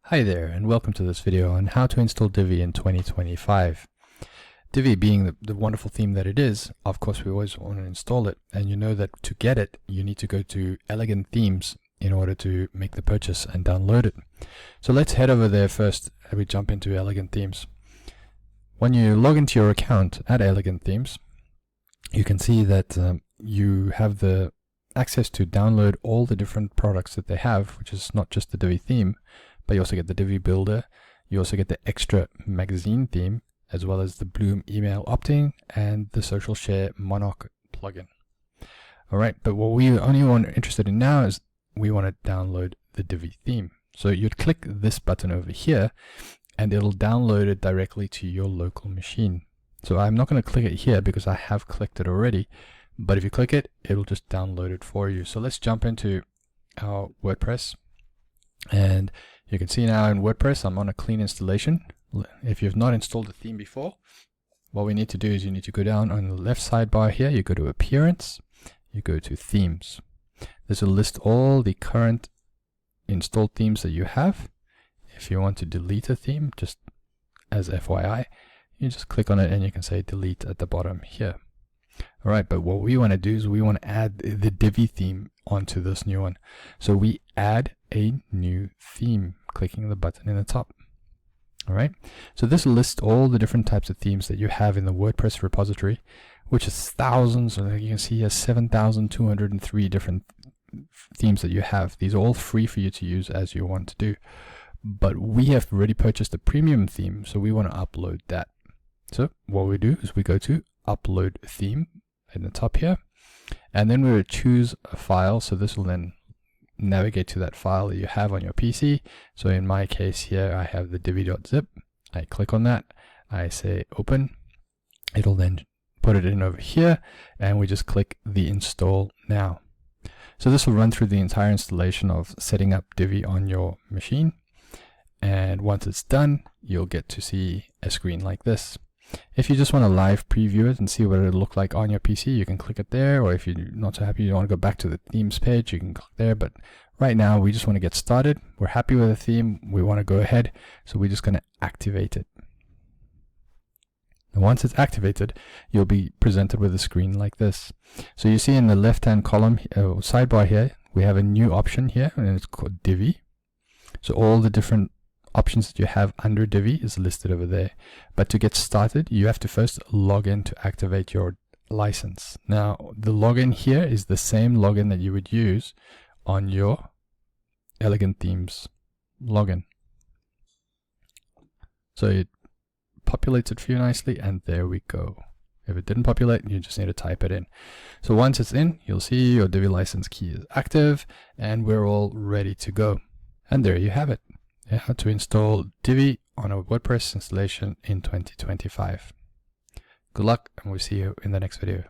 Hi there, and welcome to this video on how to install Divi in 2025. Divi being the wonderful theme that it is, of course we always want to install it, and you know that to get it you need to go to Elegant Themes in order to make the purchase and download it. So let's head over there first and we jump into Elegant Themes. When you log into your account at Elegant Themes, you can see that you have the access to download all the different products that they have, which is not just the Divi theme, but you also get the Divi Builder, you also get the extra magazine theme, as well as the Bloom email opt-in and the social share Monarch plugin. Alright, but what we only want interested in now is we want to download the Divi theme. So you'd click this button over here and it'll download it directly to your local machine. So I'm not going to click it here because I have clicked it already, but if you click it, it'll just download it for you. So let's jump into our WordPress, and you can see now in WordPress I'm on a clean installation. If you've not installed the theme before, what we need to do is you need to go down on the left sidebar here, you go to Appearance, you go to Themes. This will list all the current installed themes that you have. If you want to delete a theme, just as FYI, you just click on it and you can say delete at the bottom here. Alright, but what we want to do is we want to add the Divi theme onto this new one. So we add a new theme, clicking the button in the top. Alright, so this lists all the different types of themes that you have in the WordPress repository, which is thousands. So you can see here 7,203 different themes that you have. These are all free for you to use as you want to do. But we have already purchased a premium theme, so we want to upload that. So what we do is we go to Upload Theme in the top here, and then we will choose a file. So this will then navigate to that file that you have on your PC. So in my case here I have the divi.zip. I click on that, I say open, it'll then put it in over here, and we just click the install now. So this will run through the entire installation of setting up Divi on your machine, and once it's done you'll get to see a screen like this. If you just want to live preview it and see what it'll look like on your PC, you can click it there, or if you're not so happy, you want to go back to the themes page, you can click there. But right now we just want to get started. We're happy with the theme, we want to go ahead, so we're just going to activate it. And once it's activated, you'll be presented with a screen like this. So you see in the left hand column, sidebar here, we have a new option here, and it's called Divi. So all the different options that you have under Divi is listed over there. But to get started, you have to first log in to activate your license. Now, the login here is the same login that you would use on your Elegant Themes login. So it populates it for you nicely, and there we go. If it didn't populate, you just need to type it in. So once it's in, you'll see your Divi license key is active, and we're all ready to go. And there you have it. How to install Divi on a WordPress installation in 2025. Good luck, and we'll see you in the next video.